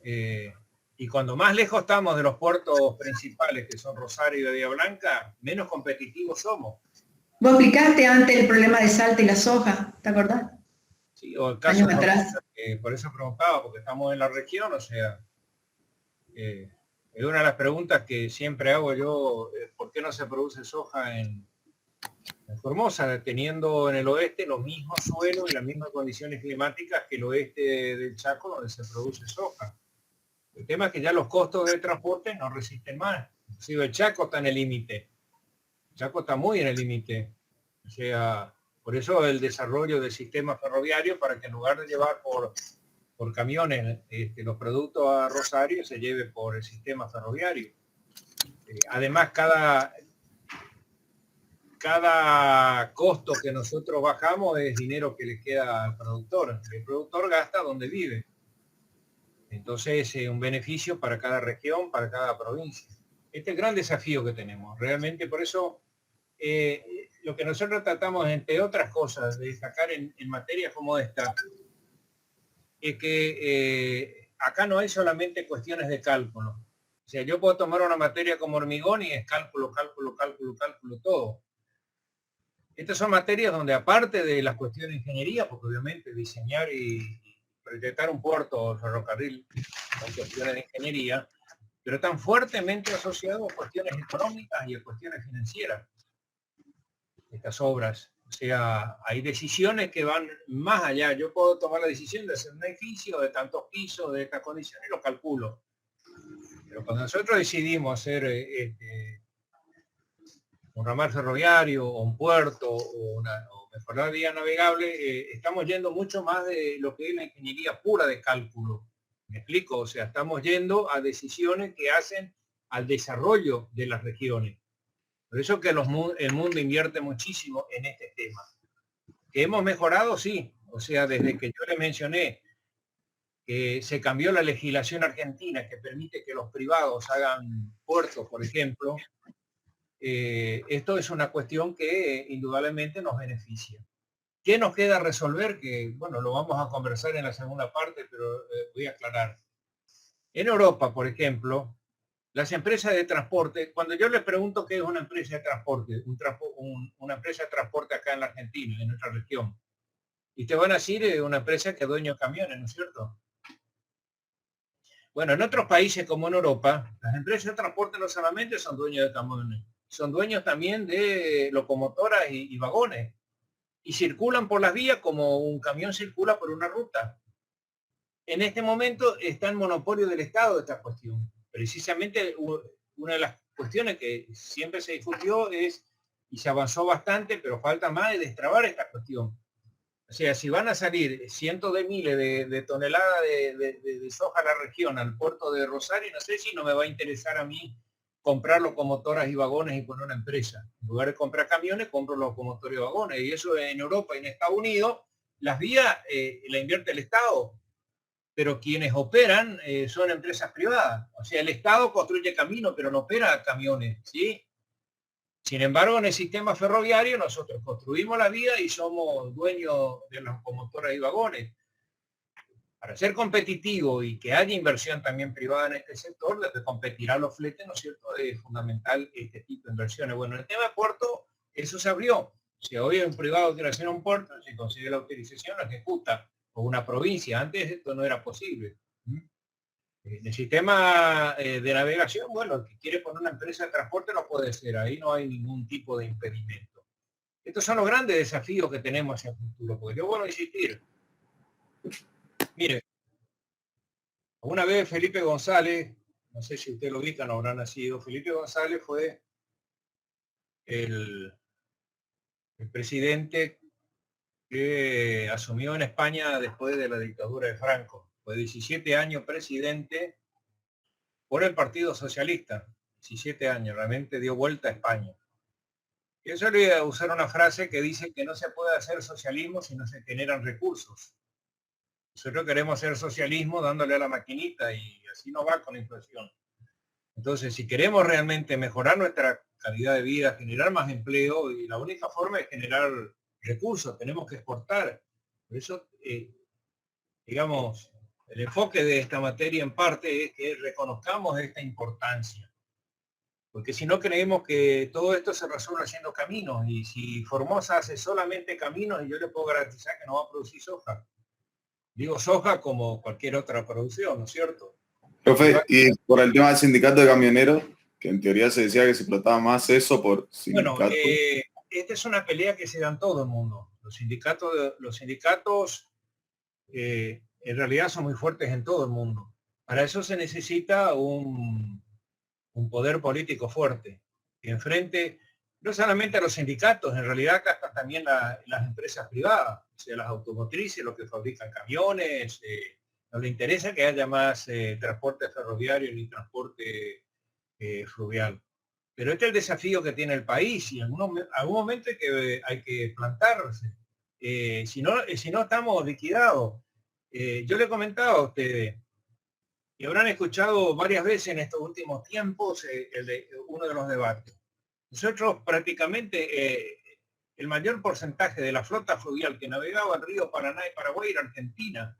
y cuando más lejos estamos de los puertos principales, que son Rosario y Bahía Blanca, menos competitivos somos. Vos explicaste antes el problema de Salta y la soja, ¿te acordás? Sí, o el caso Años atrás. Por eso preguntaba, porque estamos en la región, o sea, es una de las preguntas que siempre hago yo, ¿por qué no se produce soja en Formosa, teniendo en el oeste los mismos suelos y las mismas condiciones climáticas que el oeste del Chaco, donde se produce soja? El tema es que ya los costos de transporte no resisten más. Inclusive el Chaco está en el límite. El Chaco está muy en el límite. O sea, por eso el desarrollo del sistema ferroviario, para que en lugar de llevar por camiones los productos a Rosario, se lleve por el sistema ferroviario. Además, cada costo que nosotros bajamos es dinero que le queda al productor. El productor gasta donde vive. Entonces es un beneficio para cada región, para cada provincia. Este es el gran desafío que tenemos. Realmente por eso lo que nosotros tratamos, entre otras cosas, de destacar en materias como esta, es que acá no hay solamente cuestiones de cálculo. O sea, yo puedo tomar una materia como hormigón y es cálculo todo. Estas son materias donde, aparte de las cuestiones de ingeniería, porque obviamente diseñar y proyectar un puerto o ferrocarril son cuestiones de ingeniería, pero están fuertemente asociados a cuestiones económicas y a cuestiones financieras. Estas obras. O sea, hay decisiones que van más allá. Yo puedo tomar la decisión de hacer un edificio de tantos pisos, de estas condiciones, y lo calculo. Pero cuando nosotros decidimos hacer un ramal ferroviario o un puerto o mejorar la vía navegable, estamos yendo mucho más de lo que es la ingeniería pura de cálculo. ¿Me explico? O sea, estamos yendo a decisiones que hacen al desarrollo de las regiones. Por eso que el mundo invierte muchísimo en este tema. ¿Que hemos mejorado? Sí. O sea, desde que yo le mencioné que se cambió la legislación argentina que permite que los privados hagan puertos, por ejemplo, esto es una cuestión que indudablemente nos beneficia. ¿Qué nos queda resolver? Que, bueno, lo vamos a conversar en la segunda parte, pero voy a aclarar. En Europa, por ejemplo, las empresas de transporte, cuando yo les pregunto qué es una empresa de transporte, una empresa de transporte acá en la Argentina, en nuestra región, y te van a decir una empresa que es dueño de camiones, ¿no es cierto? Bueno, en otros países como en Europa, las empresas de transporte no solamente son dueños de camiones, son dueños también de locomotoras y vagones, y circulan por las vías como un camión circula por una ruta. En este momento está en monopolio del Estado esta cuestión. Precisamente una de las cuestiones que siempre se discutió es, y se avanzó bastante, pero falta más de destrabar esta cuestión. O sea, si van a salir cientos de miles de toneladas de soja a la región, al puerto de Rosario, no sé si no me va a interesar a mí comprar locomotoras y vagones y poner una empresa. En lugar de comprar camiones, compro locomotoras y vagones. Y eso en Europa y en Estados Unidos, las vías la invierte el Estado, pero quienes operan son empresas privadas. O sea, el Estado construye caminos, pero no opera camiones, ¿sí? Sin embargo, en el sistema ferroviario nosotros construimos la vía y somos dueños de las locomotoras y vagones. Para ser competitivo y que haya inversión también privada en este sector, de que competirán los fletes, ¿no es cierto? Es fundamental este tipo de inversiones. Bueno, en el tema de puerto, eso se abrió. Si hoy un privado quiere hacer un puerto, si consigue la autorización, lo ejecuta. O una provincia. Antes esto no era posible. En el sistema de navegación, bueno, el que quiere poner una empresa de transporte lo puede hacer. Ahí no hay ningún tipo de impedimento. Estos son los grandes desafíos que tenemos hacia el futuro. Porque yo vuelvo a insistir. Mire, una vez Felipe González, no sé si usted lo ubica, no habrá nacido, Felipe González fue el presidente que asumió en España después de la dictadura de Franco. Fue 17 años presidente por el Partido Socialista, 17 años, realmente dio vuelta a España. Yo solía usar una frase que dice que no se puede hacer socialismo si no se generan recursos. Nosotros queremos hacer socialismo dándole a la maquinita y así no va con la inflación. Entonces, si queremos realmente mejorar nuestra calidad de vida, generar más empleo, y la única forma es generar recursos, tenemos que exportar. Por eso, digamos, el enfoque de esta materia en parte es que reconozcamos esta importancia. Porque si no creemos que todo esto se resuelve haciendo caminos, y si Formosa hace solamente caminos, y yo le puedo garantizar que no va a producir soja. Digo soja como cualquier otra producción, ¿no es cierto? Profe, y por el tema del sindicato de camioneros, que en teoría se decía que se explotaba más eso por sindicato. Bueno, esta es una pelea que se da en todo el mundo. Los sindicatos en realidad son muy fuertes en todo el mundo. Para eso se necesita un poder político fuerte, que enfrente no solamente a los sindicatos, en realidad acá están también las empresas privadas, o sea, las automotrices, los que fabrican camiones. No le interesa que haya más transporte ferroviario ni transporte fluvial. Pero este es el desafío que tiene el país, y en algún momento hay que plantarse. Si no estamos liquidados. Yo le he comentado a ustedes, y habrán escuchado varias veces en estos últimos tiempos uno de los debates. Nosotros prácticamente el mayor porcentaje de la flota fluvial que navegaba el río Paraná y Paraguay era Argentina.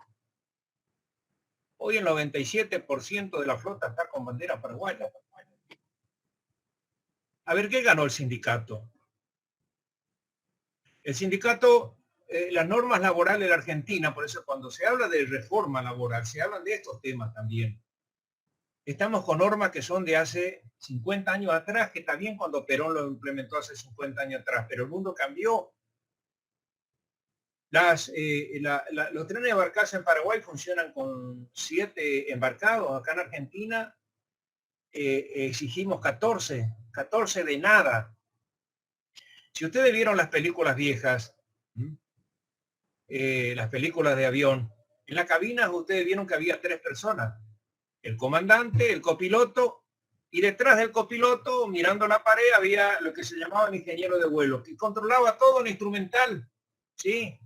Hoy el 97% de la flota está con bandera paraguaya. A ver, ¿qué ganó el sindicato? El sindicato, las normas laborales de la Argentina, por eso cuando se habla de reforma laboral, se hablan de estos temas también. Estamos con normas que son de hace 50 años atrás, que está bien cuando Perón lo implementó hace 50 años atrás, pero el mundo cambió. Los trenes de barcaza en Paraguay funcionan con 7 embarcados. Acá en Argentina exigimos 14 de nada. Si ustedes vieron las películas viejas, las películas de avión, en la cabina ustedes vieron que había 3 personas. El comandante, el copiloto, y detrás del copiloto, mirando la pared, había lo que se llamaba el ingeniero de vuelo, que controlaba todo el instrumental. ¿Sí?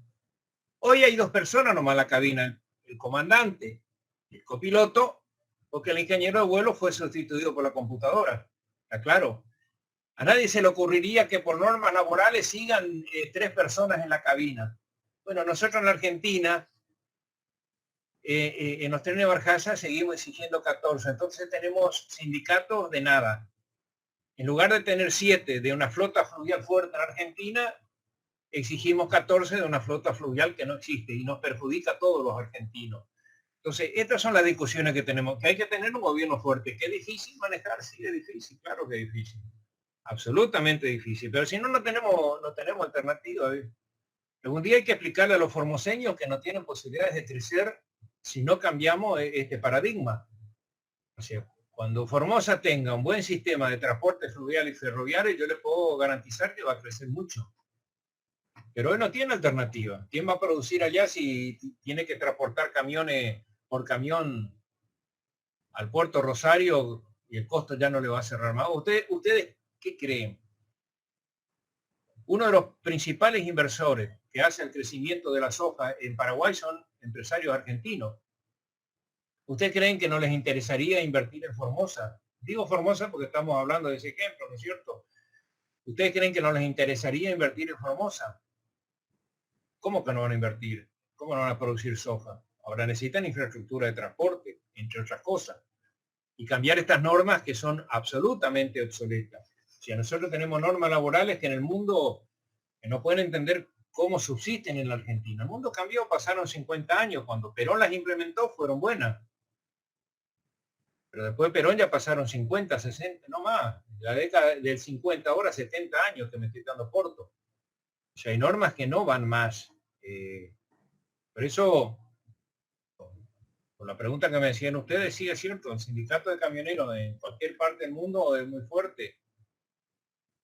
Hoy hay 2 personas nomás en la cabina, el comandante y el copiloto, porque el ingeniero de vuelo fue sustituido por la computadora. ¿Está claro? A nadie se le ocurriría que por normas laborales sigan 3 personas en la cabina. Bueno, nosotros en la Argentina, en los trenes de barcaza seguimos exigiendo 14. Entonces tenemos sindicatos de nada. En lugar de tener 7 de una flota fluvial fuerte en Argentina, exigimos 14 de una flota fluvial que no existe y nos perjudica a todos los argentinos. Entonces, estas son las discusiones que tenemos, que hay que tener un gobierno fuerte. ¿Qué es difícil manejar? Sí, es difícil, claro que es difícil. Absolutamente difícil. Pero si no, no tenemos alternativa. Algún día hay que explicarle a los formoseños que no tienen posibilidades de crecer si no cambiamos este paradigma. O sea, cuando Formosa tenga un buen sistema de transporte fluvial y ferroviario, yo le puedo garantizar que va a crecer mucho. Pero hoy no tiene alternativa. ¿Quién va a producir allá si tiene que transportar camiones por camión al puerto Rosario y el costo ya no le va a cerrar más? ¿Ustedes qué creen? Uno de los principales inversores que hace el crecimiento de la soja en Paraguay son empresarios argentinos. ¿Ustedes creen que no les interesaría invertir en Formosa? Digo Formosa porque estamos hablando de ese ejemplo, ¿no es cierto? ¿Ustedes creen que no les interesaría invertir en Formosa? ¿Cómo que no van a invertir? ¿Cómo no van a producir soja? Ahora necesitan infraestructura de transporte, entre otras cosas. Y cambiar estas normas que son absolutamente obsoletas. O sea, nosotros tenemos normas laborales que en el mundo no pueden entender cómo subsisten en la Argentina. El mundo cambió, pasaron 50 años. Cuando Perón las implementó fueron buenas. Pero después de Perón ya pasaron 50, 60, no más. La década del 50, ahora 70 años que me estoy dando corto. O sea, hay normas que no van más. Por eso, por la pregunta que me decían ustedes, sí es cierto, el sindicato de camioneros en cualquier parte del mundo es muy fuerte.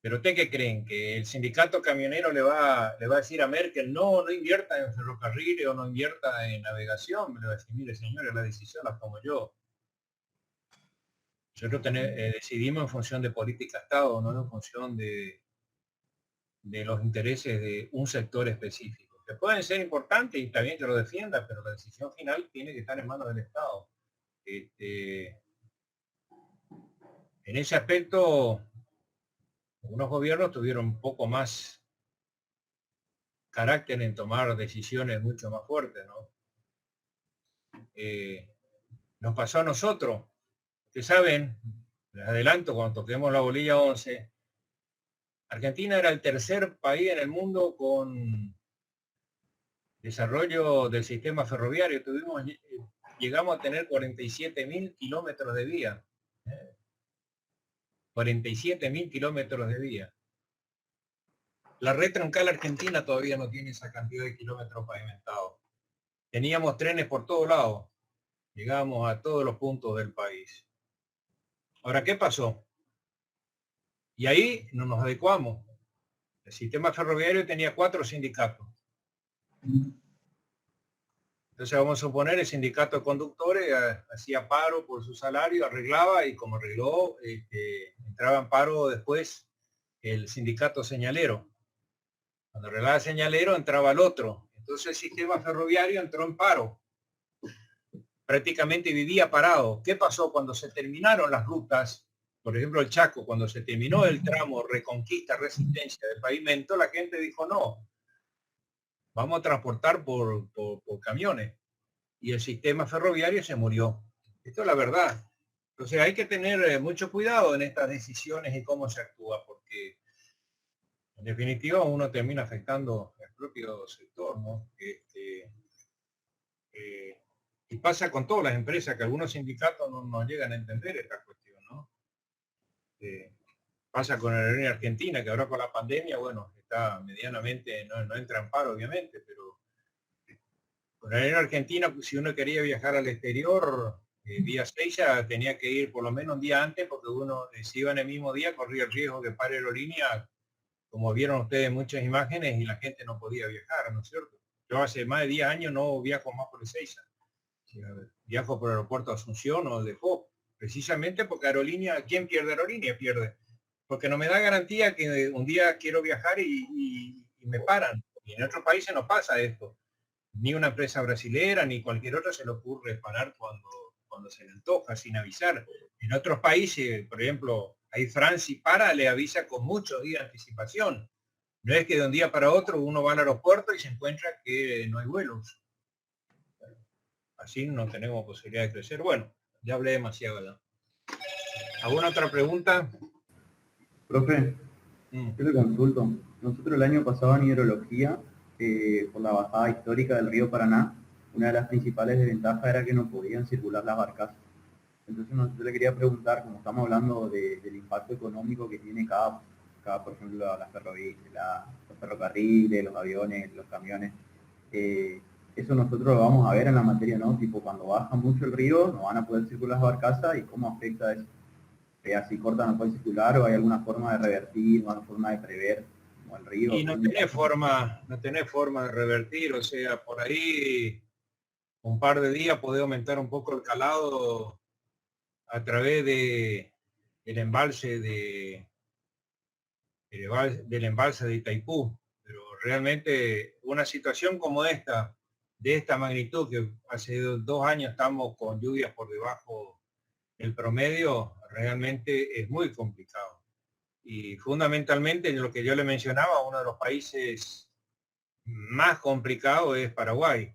Pero ¿ustedes qué creen? ¿Que el sindicato camionero le va a decir a Merkel, no invierta en ferrocarriles o no invierta en navegación? Me le va a decir, mire señores, la decisión la tomo yo. Nosotros decidimos en función de política de Estado, no en función de los intereses de un sector específico, que pueden ser importantes y también que lo defienda, pero la decisión final tiene que estar en manos del Estado. En ese aspecto, algunos gobiernos tuvieron un poco más carácter en tomar decisiones mucho más fuertes, ¿no? Nos pasó a nosotros. Ustedes saben, les adelanto, cuando toquemos la bolilla 11, Argentina era el tercer país en el mundo con desarrollo del sistema ferroviario. Llegamos a tener 47.000 kilómetros de vía. 47.000 kilómetros de vía. La red troncal argentina todavía no tiene esa cantidad de kilómetros pavimentados. Teníamos trenes por todos lados. Llegamos a todos los puntos del país. Ahora, ¿qué pasó? Y ahí no nos adecuamos. El sistema ferroviario tenía 4 sindicatos. Entonces vamos a suponer el sindicato de conductores hacía paro por su salario, arreglaba, y como arregló, entraba en paro después el sindicato señalero. Cuando arreglaba el señalero entraba el otro. Entonces el sistema ferroviario entró en paro. Prácticamente vivía parado. ¿Qué pasó cuando se terminaron las rutas? Por ejemplo, el Chaco, cuando se terminó el tramo Reconquista, Resistencia del pavimento, la gente dijo no, vamos a transportar por camiones. Y el sistema ferroviario se murió. Esto es la verdad. Entonces hay que tener mucho cuidado en estas decisiones y cómo se actúa, porque en definitiva uno termina afectando el propio sector, ¿no? Y pasa con todas las empresas, que algunos sindicatos no llegan a entender esta cuestión, ¿no? Pasa con la aerolínea argentina, que ahora con la pandemia, bueno, está medianamente, no entra en paro, obviamente, pero con la aerolínea argentina, pues, si uno quería viajar al exterior, vía Seiza, tenía que ir por lo menos un día antes, porque uno, si iba en el mismo día, corría el riesgo de parar aerolínea, como vieron ustedes muchas imágenes, y la gente no podía viajar, ¿no es cierto? Yo hace más de 10 años no viajo más por el Seiza. Viajo por el aeropuerto de Asunción o de Foz, precisamente porque aerolínea, ¿quién pierde aerolínea? Pierde. Porque no me da garantía que un día quiero viajar y me paran. Y en otros países no pasa esto. Ni una empresa brasilera, ni cualquier otra se le ocurre parar cuando se le antoja, sin avisar. En otros países, por ejemplo, ahí Francia para, le avisa con muchos días de anticipación. No es que de un día para otro uno va al aeropuerto y se encuentra que no hay vuelos. Así no tenemos posibilidad de crecer. Bueno, ya hablé demasiado, ¿verdad? ¿Alguna otra pregunta? Profe, yo le consulto. Nosotros el año pasado en hidrología, por la bajada histórica del río Paraná, una de las principales desventajas era que no podían circular las barcas. Entonces yo le quería preguntar, como estamos hablando del impacto económico que tiene cada por ejemplo, los ferrocarriles, los aviones, los camiones, eso nosotros lo vamos a ver en la materia, ¿no? Tipo, cuando baja mucho el río, no van a poder circular las barcazas, y cómo afecta eso. Así corta no puede circular, o hay alguna forma de revertir, alguna forma de prever como el río. Y no tenés forma de revertir, o sea, por ahí un par de días puede aumentar un poco el calado a través del embalse del embalse de Itaipú, pero realmente una situación como esta, de esta magnitud, que hace 2 años estamos con lluvias por debajo del promedio, realmente es muy complicado. Y fundamentalmente, lo que yo le mencionaba, uno de los países más complicados es Paraguay.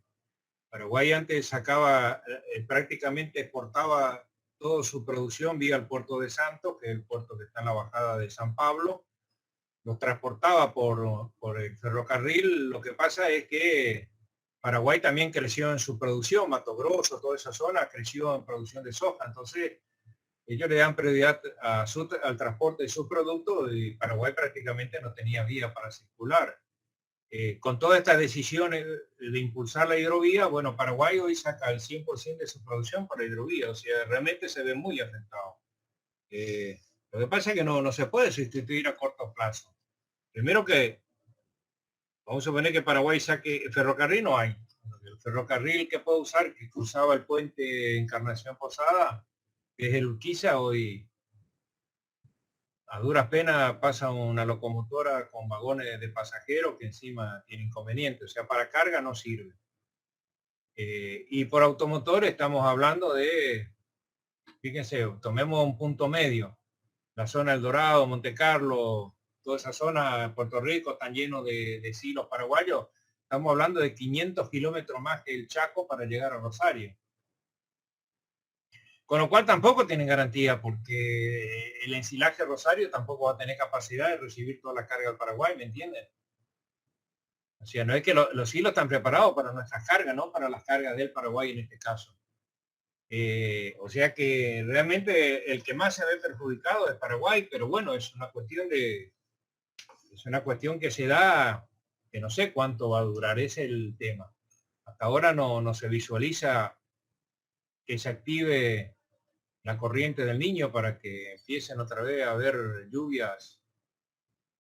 Paraguay antes sacaba, prácticamente exportaba toda su producción vía el puerto de Santos, que es el puerto que está en la bajada de San Pablo, los transportaba por el ferrocarril. Lo que pasa es que Paraguay también creció en su producción, Mato Grosso, toda esa zona creció en producción de soja, entonces ellos le dan prioridad al transporte de sus productos, y Paraguay prácticamente no tenía vía para circular. Con todas estas decisiones de impulsar la hidrovía, bueno, Paraguay hoy saca el 100% de su producción por la hidrovía, o sea, realmente se ve muy afectado. Lo que pasa es que no se puede sustituir a corto plazo. Primero que, vamos a suponer que Paraguay saque el ferrocarril, no hay. El ferrocarril que puede usar, que cruzaba el puente Encarnación Posada, que es el Urquiza, hoy a duras penas pasa una locomotora con vagones de pasajeros que encima tiene inconvenientes, o sea, para carga no sirve. Y por automotor estamos hablando de, fíjense, tomemos un punto medio, la zona El Dorado, Monte Carlo, toda esa zona, Puerto Rico, están llenos de silos paraguayos. Estamos hablando de 500 kilómetros más que el Chaco para llegar a Rosario. Con lo cual tampoco tienen garantía, porque el ensilaje Rosario tampoco va a tener capacidad de recibir toda la carga del Paraguay, ¿me entienden? O sea, no es que los silos están preparados para nuestras cargas, no para las cargas del Paraguay en este caso. O sea que realmente el que más se ve perjudicado es Paraguay, pero bueno, es una cuestión que se da, que no sé cuánto va a durar, ese es el tema. Hasta ahora no se visualiza que se active la corriente del Niño para que empiecen otra vez a haber lluvias.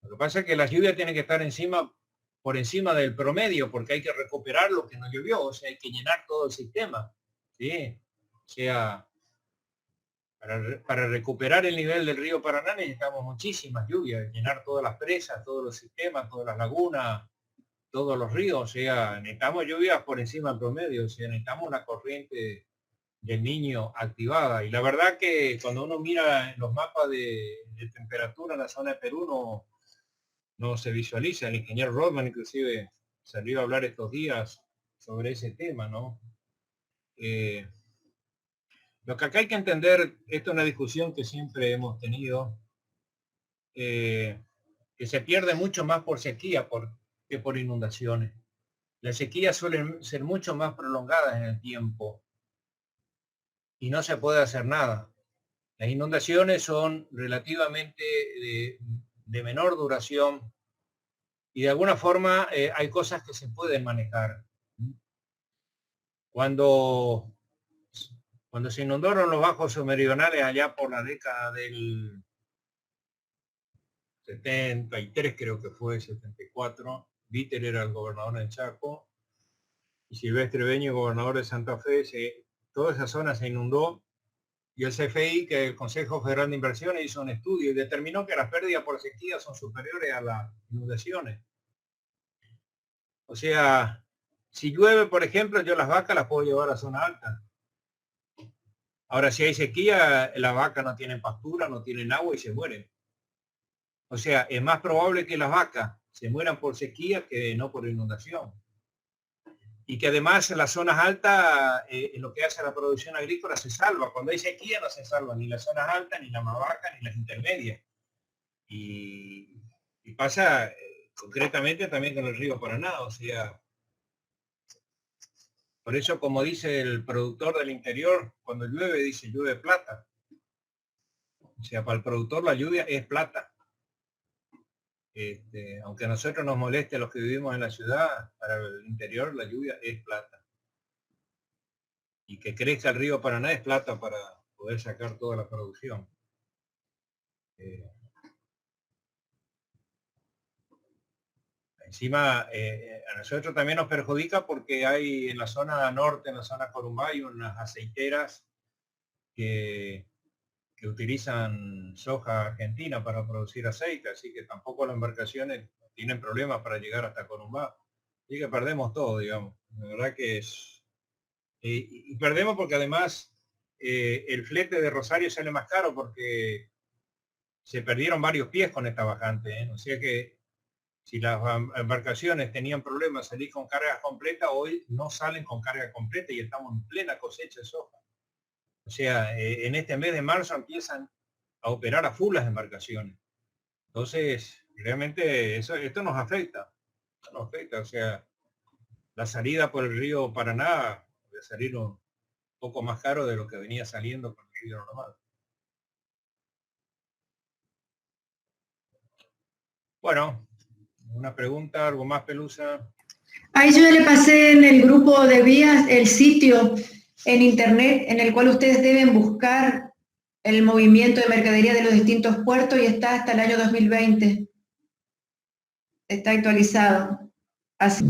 Lo que pasa es que las lluvias tienen que estar por encima del promedio, porque hay que recuperar lo que no llovió, o sea, hay que llenar todo el sistema, ¿sí? O sea, para recuperar el nivel del río Paraná necesitamos muchísimas lluvias, llenar todas las presas, todos los sistemas, todas las lagunas, todos los ríos, o sea, necesitamos lluvias por encima del promedio, o sea, necesitamos una corriente del Niño activada. Y la verdad que cuando uno mira los mapas de temperatura en la zona de Perú no se visualiza. El ingeniero Rodman inclusive salió a hablar estos días sobre ese tema, ¿no? Lo que acá hay que entender, esto es una discusión que siempre hemos tenido, que se pierde mucho más por sequía que por inundaciones. Las sequías suelen ser mucho más prolongadas en el tiempo y no se puede hacer nada. Las inundaciones son relativamente de menor duración y de alguna forma hay cosas que se pueden manejar. Cuando se inundaron los bajos submeridionales allá por la década del 73, creo que fue, 74, Víter era el gobernador de Chaco y Silvestre Beño, gobernador de Santa Fe, toda esa zona se inundó y el CFI, que el Consejo Federal de Inversiones, hizo un estudio y determinó que las pérdidas por sequía son superiores a las inundaciones. O sea, si llueve, por ejemplo, yo las vacas las puedo llevar a zona alta. Ahora, si hay sequía, las vacas no tienen pastura, no tienen agua y se mueren. O sea, es más probable que las vacas se mueran por sequía que no por inundación. Y que además en las zonas altas, en lo que hace la producción agrícola, se salva. Cuando hay sequía no se salvan ni las zonas altas, ni las más bajas, ni las intermedias. Y pasa concretamente también con el río Paraná, o sea, por eso, como dice el productor del interior, cuando llueve, dice llueve plata. O sea, para el productor la lluvia es plata. Aunque a nosotros nos moleste a los que vivimos en la ciudad, para el interior la lluvia es plata. Y que crezca el río Paraná es plata para poder sacar toda la producción. Encima, a nosotros también nos perjudica porque hay en la zona norte, en la zona Corumbá, hay unas aceiteras que utilizan soja argentina para producir aceite, así que tampoco las embarcaciones tienen problemas para llegar hasta Corumbá. Así que perdemos todo, digamos. La verdad que es... y perdemos porque además el flete de Rosario sale más caro porque se perdieron varios pies con esta bajante, O sea que si las embarcaciones tenían problemas de salir con carga completa, hoy no salen con carga completa y estamos en plena cosecha de soja. O sea, en este mes de marzo empiezan a operar a full las embarcaciones. Entonces, realmente esto nos afecta. Nos afecta. O sea, la salida por el río Paraná va a salir un poco más caro de lo que venía saliendo con el río normal. Bueno, una pregunta, algo más, Pelusa. Ahí yo ya le pasé en el grupo de vías el sitio en internet en el cual ustedes deben buscar el movimiento de mercadería de los distintos puertos y está hasta el año 2020. Está actualizado. Así.